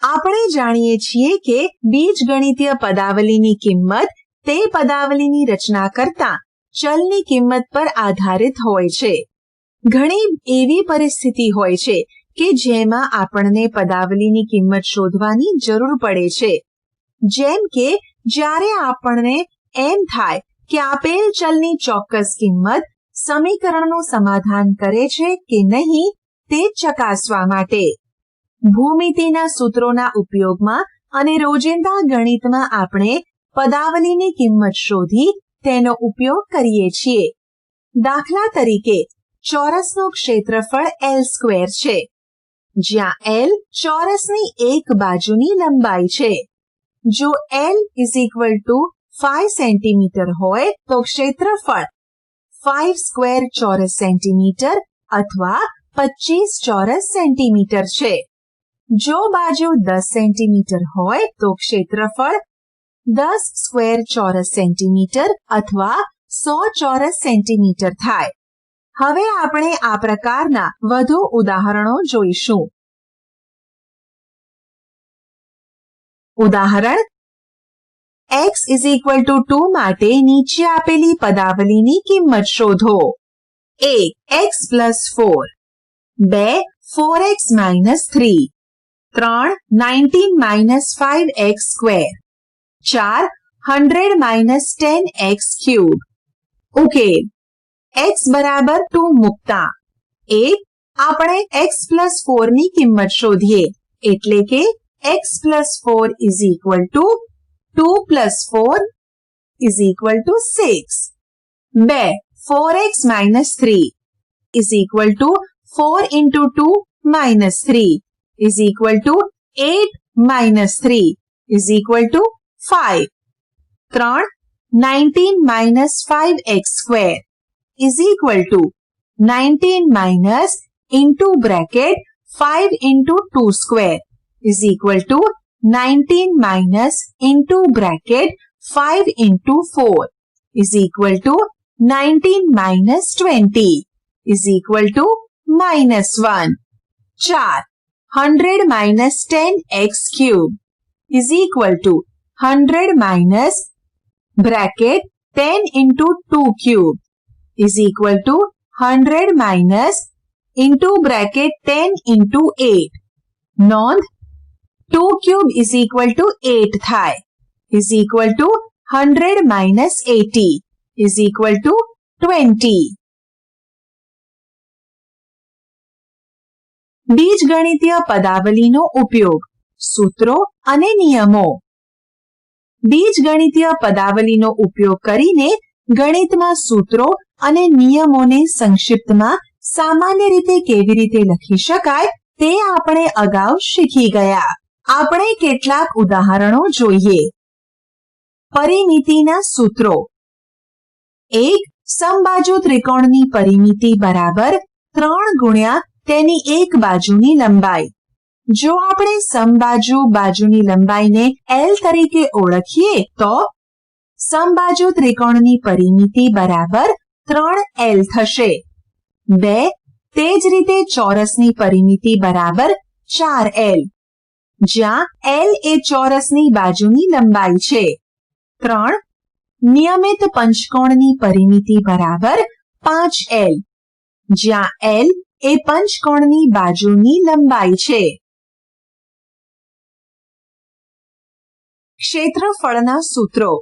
આપણે જાણીએ છીએ કે બીજગણિતીય પદાવલીની કિંમત તે પદાવલીની રચના કરતા ચલની કિંમત પર આધારિત હોય છે. ઘણી એવી પરિસ્થિતિ હોય છે કે જેમાં આપણને પદાવલીની કિંમત શોધવાની જરૂર પડે છે. જેમ કે જ્યારે આપણને એમ થાય કે આપેલ ચલની ચોક્કસ કિંમત સમીકરણનું સમાધાન કરે છે કે નહીં તે ચકાસવા માટે. ભૂમિતિના સૂત્રોના ઉપયોગમાં અને રોજિંદા ગણિતમાં આપણે પદાવલીની કિંમત શોધી તેનો ઉપયોગ કરીએ છીએ. દાખલા તરીકે ચોરસનું ક્ષેત્રફળ L² છે, જ્યાં L ચોરસની એક બાજુની લંબાઈ છે. જો L = 5 સેન્ટીમીટર હોય તો ક્ષેત્રફળ 5² ચોરસ સેન્ટીમીટર અથવા 25 ચોરસ સેન્ટીમીટર છે. જો બાજુ 10 સેન્ટીમીટર હોય તો ક્ષેત્રફળ 10² ચોરસ સેન્ટીમીટર અથવા 100 ચોરસ સેન્ટીમીટર થાય. હવે આપણે આ પ્રકારના વધુ ઉદાહરણો જોઈશું. ઉદાહરણ x = 2 માટે નીચે આપેલી પદાવલીની કિંમત શોધો. 1. x + 4 2. 4x - 3 3. 19 - 5x². 4. 100 - 10x³ ઉકેલ. x = 2 મૂકતા 1. આપણે x + 4 ની કિંમત શોધીએ એટલે કે x + 4 = 2 + 4 = 6. 2. 4x - 3 = 4 × 2 - 3 = 8 - 3 = 5. 3. 19 - 5x² = 19 into bracket 5 into 2²19 into bracket 5 into 4 19 - 20 -1. 4. 100 - 10x³ 100 bracket 10 into 2³ 100 into bracket 10 into 8. નોંધ 2³ = 8 થાય 100 - 80 20. બીજગણિતીય પદાવલીનો ઉપયોગ, સૂત્રો અને નિયમો. બીજગણિતીય પદાવલીનો ઉપયોગ કરીને ગણિતમાં સૂત્રો અને નિયમોને સંક્ષિપ્તમાં સામાન્ય રીતે કેવી રીતે લખી શકાય તે આપણે અગાઉ શીખી ગયા. આપણે કેટલાક ઉદાહરણો જોઈએ. પરિમિતિના સૂત્રો. 1. સમબાજુ ત્રિકોણની પરિમિતિ બરાબર 3 ગુણ્યા તેની એક બાજુની લંબાઈ. જો આપણે સમબાજુ બાજુની લંબાઈને L તરીકે ઓળખીએ તો સમબાજુ ત્રિકોણની પરિમિતિ બરાબર 3L થશે. 2. તે જ રીતે ચોરસની પરિમિતિ બરાબર 4L, જ્યાં L એ ચોરસની બાજુની લંબાઈ છે. 3. નિયમિત પંચકોણની પરિમિતિ બરાબર 5L, જ્યાં L એ પંચકોણની બાજુની લંબાઈ છે. ક્ષેત્રફળના સૂત્રો.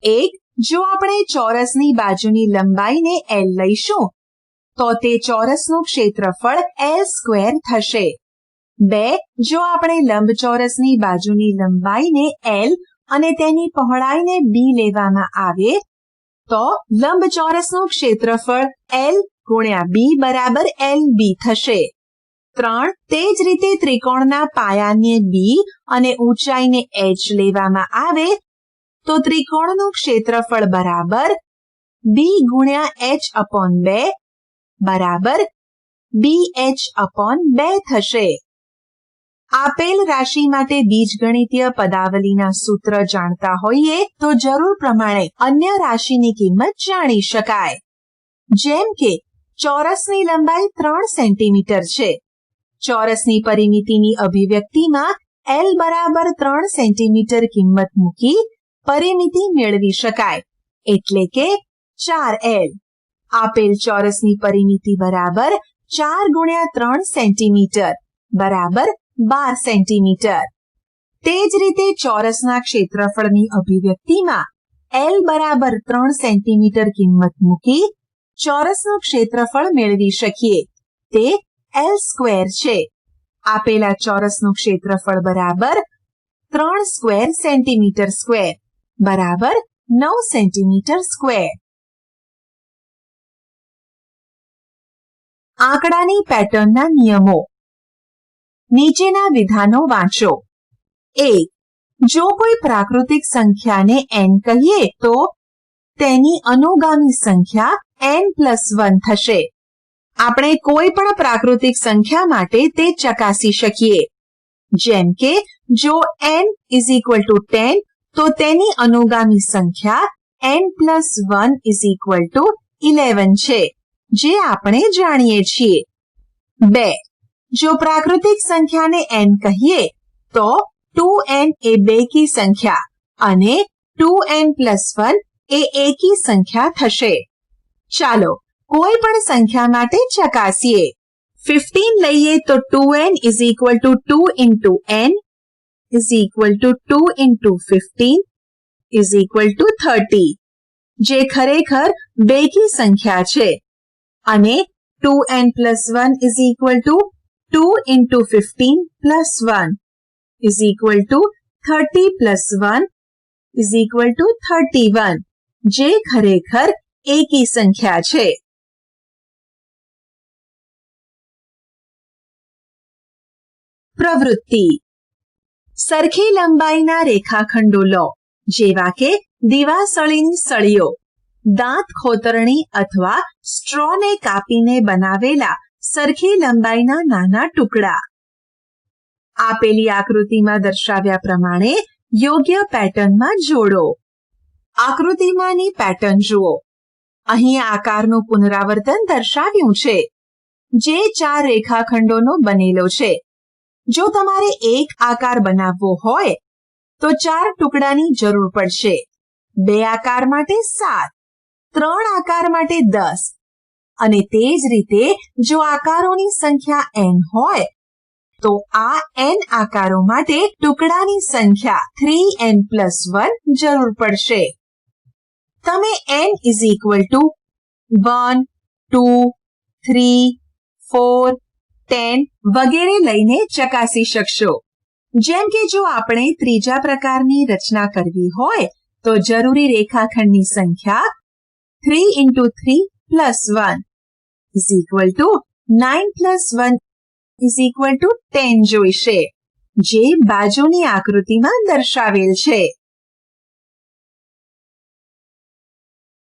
1. જો આપણે ચોરસની બાજુની લંબાઈને L લઈશું તો તે ચોરસનું ક્ષેત્રફળ L² થશે. 2. જો આપણે લંબચોરસની બાજુની લંબાઈને L અને તેની પહોળાઈને B લેવામાં આવે તો લંબચોરસનું ક્ષેત્રફળ L × B બરાબર LB થશે. 3. તે જ રીતે ત્રિકોણના પાયાને B અને ઊંચાઈને h લેવામાં આવે તો ત્રિકોણનું ક્ષેત્રફળ બરાબર B × h/2 બરાબર BH/2 થશે. આપેલ રાશિ માટે બીજગણિતીય પદાવલીના સૂત્ર જાણતા હોઈએ તો જરૂર પ્રમાણે અન્ય રાશિની કિંમત જાણી શકાય. જેમ કે ચોરસની લંબાઈ 3 સેન્ટીમીટર છે. ચોરસની પરિમિતિની અભિવ્યક્તિમાં L બરાબર 3 સેન્ટીમીટર કિંમત મૂકી પરિમિતિ મેળવી શકાય એટલે કે 4L. આપેલ ચોરસની પરિમિતિ બરાબર 4 ગુણ્યા 3 સેન્ટીમીટર બરાબર 12 સેન્ટીમીટર. તે જ રીતે ચોરસના ક્ષેત્રફળની અભિવ્યક્તિમાં L બરાબર 3 સેન્ટીમીટર કિંમત મૂકી ચોરસનું ક્ષેત્રફળ મેળવી શકીએ. તે L સ્ક્વેર છે. આપેલા ચોરસનું ક્ષેત્રફળ બરાબર 3 સ્ક્વેર સેન્ટીમીટર સ્ક્વેર બરાબર 9 સેન્ટીમીટર સ્ક્વેર. આંકડાની પેટર્નના નિયમો. નીચેના વિધાનો વાંચો. 1. જો કોઈ પ્રાકૃતિક સંખ્યાને n કહીએ તો તેની અનુગામી સંખ્યા n+1 થશે. આપણે કોઈ પણ પ્રાકૃતિક સંખ્યા માટે તે ચકાસી શકીએ. જેમ કે જો n = 10 તો તેની અનુગામી સંખ્યા n+1 = 11 છે, જે આપણે જાણીએ છીએ. 2. જો પ્રાકૃતિક સંખ્યાને n કહીએ તો 2n એ બેકી સંખ્યા અને 2n+1 એ એકી સંખ્યા થશે. ચાલો કોઈ પણ સંખ્યા માટે ચકાસીએ. 15 લઈએ તો 2n = 2 into n = 2 into 15 = 30, જે ખરેખર બેકી સંખ્યા છે. અને 2n+1 = 2 into 15 + 1 = 30 + 1 = 31, જે ખરેખર એકી સંખ્યા છે. પ્રવૃત્તિ. સરખી લંબાઈના રેખાખંડો લો, જેવા કે દિવાસળીની સળીઓ, દાંત ખોતરણી અથવા સ્ટ્રોને કાપીને બનાવેલા સરખી લંબાઈના નાના ટુકડા. આપેલી આકૃતિમાં દર્શાવ્યા પ્રમાણે યોગ્ય પેટર્નમાં જોડો. આકૃતિમાંની પેટર્ન જુઓ. અહીં આકારનું પુનરાવર્તન દર્શાવ્યું છે, જે 4 રેખાખંડોનો બનેલો છે. જો તમારે એક આકાર બનાવવો હોય તો 4 ટુકડાની જરૂર પડશે. 2 આકાર માટે 7, 3 આકાર માટે 10 અને તે જ રીતે જો આકારોની સંખ્યા n હોય તો આ n આકારો માટે ટુકડાની સંખ્યા 3n+1 જરૂર પડશે. તમે n = 1, 2, 3, 4, 10 વગેરે લઈને ચકાસી શકશો. જેમ કે જો આપણે ત્રીજા પ્રકારની રચના કરવી હોય તો જરૂરી રેખાખંડની સંખ્યા 3 into 3 + 1 = 9 + 1 = 10 જોઈશે, જે બાજુની આકૃતિમાં દર્શાવેલ છે.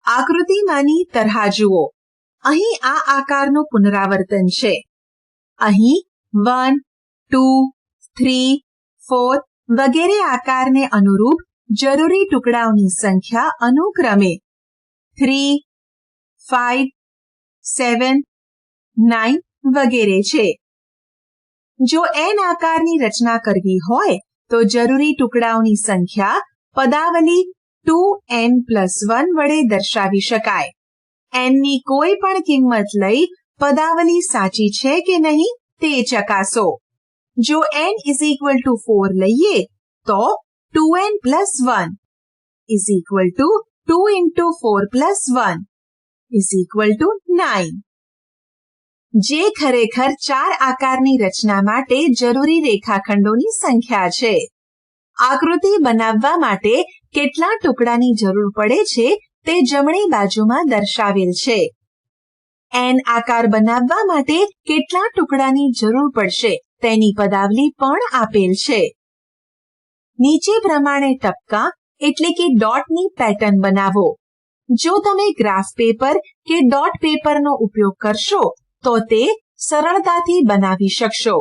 આકૃતિમાંની તરહા જુઓ. અહીં આ આકારનું પુનરાવર્તન છે. અહીં 1, 2, 3, 4 વગેરે આકારને અનુરૂપ જરૂરી ટુકડાઓની સંખ્યા અનુક્રમે 3, 5, 7, 9 વગેરે છે. જો n આકારની રચના કરવી હોય તો જરૂરી ટુકડાઓની સંખ્યા પદાવલી 2n+1 વડે દર્શાવી શકાય. n ની કોઈ પણ કિંમત લઈ પદાવલી સાચી છે કે નહીં તે ચકાસો. જો n = 4 લઈએ તો 2n+1 = 2 into 4 + 1 = 9, જે ખરેખર 4 આકારની રચના માટે જરૂરી રેખાખંડોની સંખ્યા છે. આકૃતિ બનાવવા માટે કેટલા ટુકડાની જરૂર પડે છે તે જમણી બાજુમાં દર્શાવેલ છે. n આકાર બનાવવા માટે કેટલા ટુકડાની જરૂર પડશે તેની પદાવલી પણ આપેલ છે. નીચે પ્રમાણે ટપકા એટલે કે ડોટની પેટર્ન બનાવો. જો તમે ગ્રાફ પેપર કે ડોટ પેપરનો ઉપયોગ કરશો તો તે સરળતાથી બનાવી શકશો.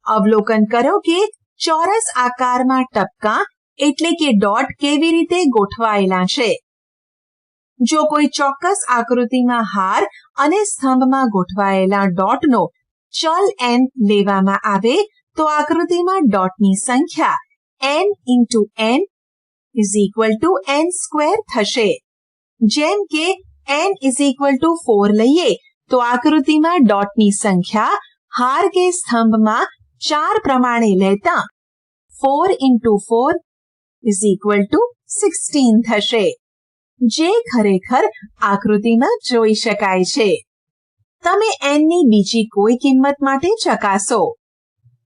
અવલોકન કરો કે ચોરસ આકારમાં ટપકા એટલે કે ડોટ કેવી રીતે ગોઠવાયેલા છે. જો કોઈ ચોક્કસ આકૃતિમાં હાર અને સ્તંભમાં ગોઠવાયેલા ડોટનો ચલ n લેવામાં આવે તો આકૃતિમાં ડોટની સંખ્યા n into n = n² થશે. જેમ કે n = 4 લઈએ તો આકૃતિમાં ડોટની સંખ્યા હાર કે સ્તંભમાં 4 પ્રમાણે લેતા 4 × 4 = 16 થશે, જે ખરેખર આકૃતિમાં જોઈ શકાય છે. તમે nની બીજી કોઈ કિંમત માટે ચકાસો.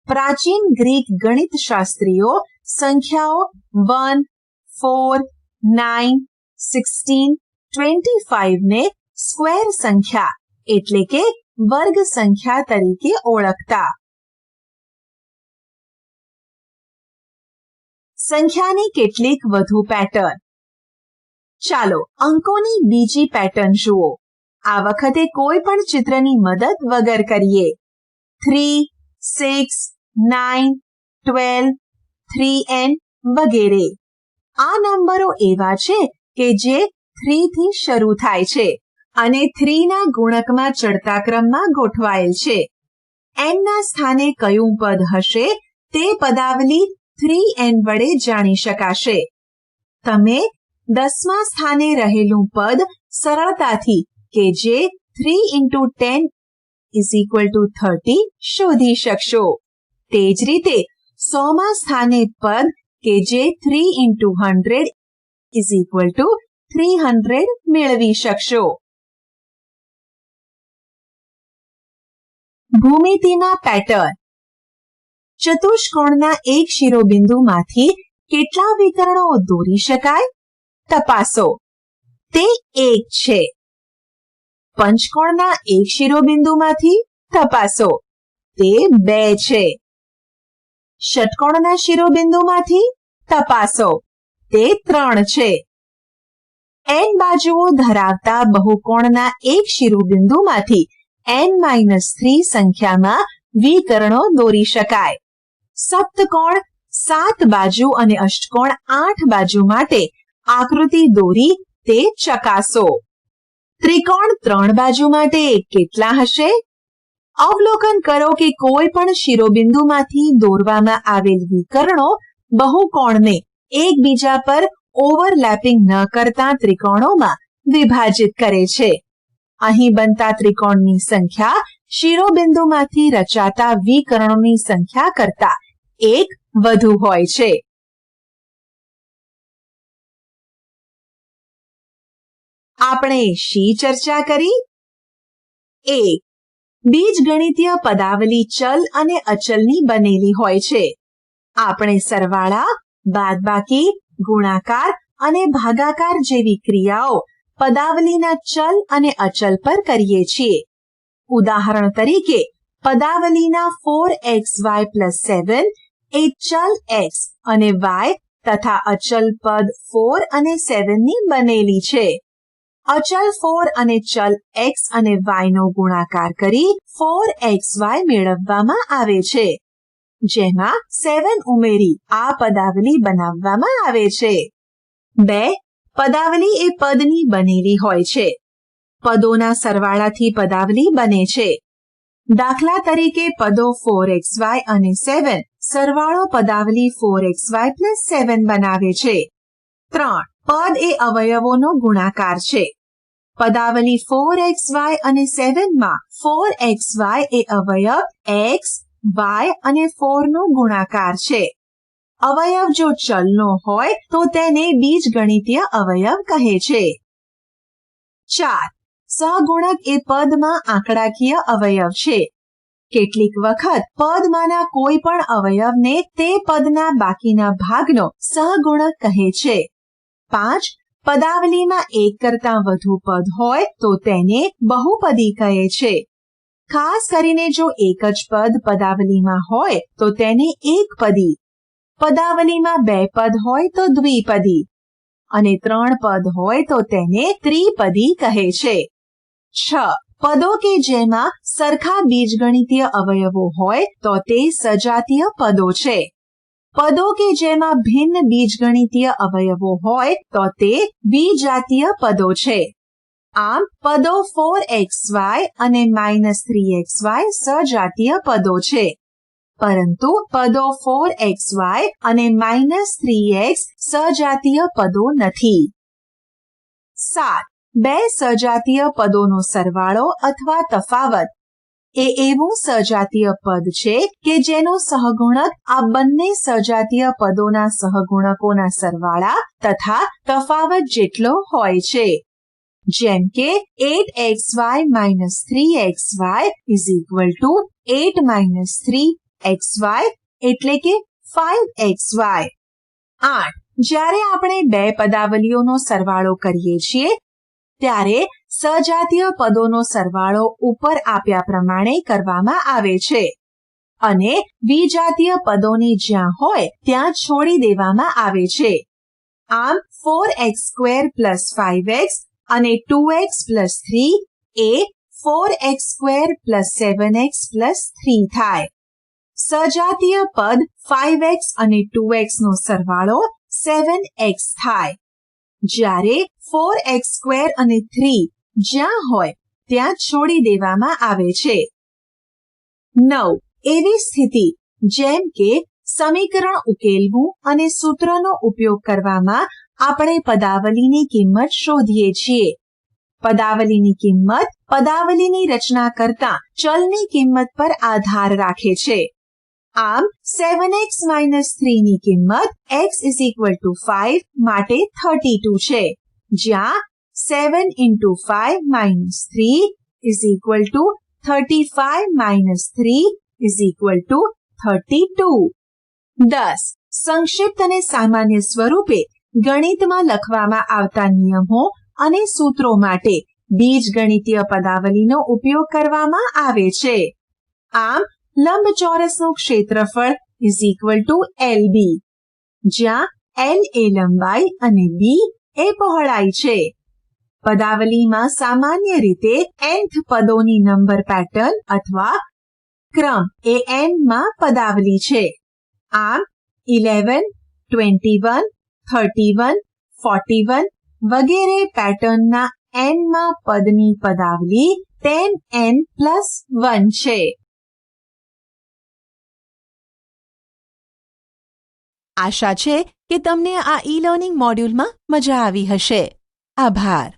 પ્રાચીન ગ્રીક ગણિતશાસ્ત્રીઓ સંખ્યાઓ 1, 4, 9, 16, 25 ને સ્ક્વેર સંખ્યા એટલે કે વર્ગ સંખ્યા તરીકે ઓળખતા. સંખ્યાની કેટલીક વધુ પેટર્ન. ચાલો અંકોની બીજી પેટર્ન જુઓ. આ વખતે કોઈ પણ ચિત્રની મદદ વગર કરીએ. 3, 6, 9, 12, 3n વગેરે. આ નંબરો એવા છે કે જે 3 થી શરૂ થાય છે અને 3 ના ગુણકમાં ચડતા ક્રમમાં ગોઠવાયેલ છે. n ના સ્થાને કયું પદ હશે તે પદાવલી 3n વડે જાણી શકાશે. તમે 10મા સ્થાને રહેલું પદ સરળતાથી કે જે 3 × 10 = 30 શોધી શકશો. તે જ રીતે 100મા સ્થાને પદ કે જે 3 × 100 = 300 મેળવી શકશો. ભૂમિતિમાં પેટર્ન. ચતુષ્કોણના એક શિરોબિંદુમાંથી કેટલા વિકર્ણો દોરી શકાય? તપાસો. તે 1 છે. પંચકોણના એક શિરોબિંદુમાંથી તપાસો. તે 2 છે. ષટકોણના શિરોબિંદુમાંથી તપાસો. તે 3 છે. n બાજુઓ ધરાવતા બહુકોણના એક શિરોબિંદુમાંથી n-3 સંખ્યામાં વિકર્ણો દોરી શકાય. સપ્તકોણ 7 બાજુ અને અષ્ટકોણ 8 બાજુ માટે આકૃતિ દોરી તે ચકાસો. ત્રિકોણ 3 બાજુ માટે કેટલા હશે? અવલોકન કરો કે કોઈ પણ શિરોબિંદુમાંથી દોરવામાં આવેલ વિકર્ણો બહુકોણને એકબીજા પર ઓવરલેપિંગ ન કરતા ત્રિકોણોમાં વિભાજિત કરે છે. અહીં બનતા ત્રિકોણની સંખ્યા શિરોબિંદુમાંથી રચાતા વિકર્ણોની સંખ્યા કરતા 1 વધુ હોય છે. આપણે શી ચર્ચા કરી? 1. બીજગણિતીય પદાવલી ચલ અને અચલની બનેલી હોય છે. આપણે સરવાળા, બાદબાકી, ગુણાકાર અને ભાગાકાર જેવી ક્રિયાઓ પદાવલીના ચલ અને અચલ પર કરીએ છીએ. ઉદાહરણ તરીકે પદાવલીના 4xy + 7 એ ચલ x અને y તથા અચલ પદ 4 અને 7 ની બનેલી છે. અચલ 4 અને ચલ x અને y નો ગુણાકાર કરી 4xy મેળવવામાં આવે છે, જેમાં 7 ઉમેરી આ પદાવલી બનાવવામાં આવે છે. 2. પદાવલી એ પદની બનેલી હોય છે. પદોના સરવાળાથી પદાવલી બને છે. દાખલા તરીકે પદો 4xy અને 7 સરવાળો પદાવલી 4xy + 7 બનાવે છે. 3. પદ એ અવયવોનો ગુણાકાર છે. પદાવલી 4xy અને 7 માં 4xy એ અવયવ x, y અને 4 નો ગુણાકાર છે. અવયવ જો ચલનો હોય તો તેને બીજગણિતીય અવયવ કહે છે. 4. સહગુણક એ પદમાં આંકડાકીય અવયવ છે. કેટલીક વખત પદમાંના કોઈ પણ અવયવને તે પદના બાકીના ભાગનો સહગુણક કહે છે. 5. પદાવલીમાં એક કરતાં વધુ પદ હોય તો તેને બહુપદી કહે છે. ખાસ કરીને જો એક જ પદ પદાવલીમાં હોય તો તેને એકપદી, પદાવલીમાં 2 પદ હોય તો દ્વિપદી અને 3 પદ હોય તો તેને ત્રિપદી કહે છે. 6. પદો કે જેમાં સરખા બીજગણિતીય અવયવો હોય તો તે સજાતીય પદો છે. પદો કે જેમાં ભિન્ન બીજગણિતીય અવયવો હોય તો તે વિજાતીય પદો છે. આમ પદો 4xy અને -3xy સજાતીય પદો છે, પરંતુ પદો 4xy અને -3x સજાતીય પદો નથી. 7. બે સજાતીય પદોનો સરવાળો અથવા તફાવત એ એવું સજાતીય પદ છે કે જેનો સહગુણક આ બંને સજાતીય પદોના સહગુણકોના સરવાળા તથા તફાવત જેટલો હોય છે. જેમ કે 8xy - 3xy = 8 - 3xy એટલે કે 5xy. 8. જ્યારે આપણે બે પદાવલીઓનો સરવાળો કરીએ છીએ ત્યારે સજાતીય પદોનો સરવાળો ઉપર આપ્યા પ્રમાણે કરવામાં આવે છે અને વિજાતીય પદોને જ્યાં હોય ત્યાં છોડી દેવામાં આવે છે. આમ 4x² + 5x અને 2x + 3 એ 4x² + 7x + 3 થાય. સજાતીય પદ 5x અને 2x નો સરવાળો 7x થાય. જ્યારે 4x² અને 3 જ્યાં હોય ત્યાં છોડી દેવામાં આવે છે. 9. એવી સ્થિતિ જેમ કે સમીકરણ ઉકેલવું અને સૂત્રનો ઉપયોગ કરવામાં આપણે પદાવલીની કિંમત શોધીએ છીએ. પદાવલીની કિંમત પદાવલીની રચના કરતા ચલની કિંમત પર આધાર રાખે છે. આમ 7x - 3 ની કિંમત x = 5 માટે 32 છે, જ્યાં 7 × 5 - 3 = 35 - 3 = 32. 10. સંક્ષિપ્ત અને સામાન્ય સ્વરૂપે ગણિતમાં લખવામાં આવતા નિયમો અને સૂત્રો માટે બીજગણિતીય પદાવલીનો ઉપયોગ કરવામાં આવે છે. આમ લંબચોરસનું ક્ષેત્રફળ = LB, જ્યાં L એ લંબાઈ અને B એ પહોળાઈ છે. પદાવલીમાં સામાન્ય રીતે nth પદોની નંબર પેટર્ન અથવા ક્રમ એ n માં પદાવલી છે. આમ 11, 21, 31, 41 વગેરે પેટર્નના n માં પદની પદાવલી 10n+1 છે. આશા છે કે તમને આ ઈ લર્નિંગ મોડ્યુલમાં મજા આવી હશે. આભાર.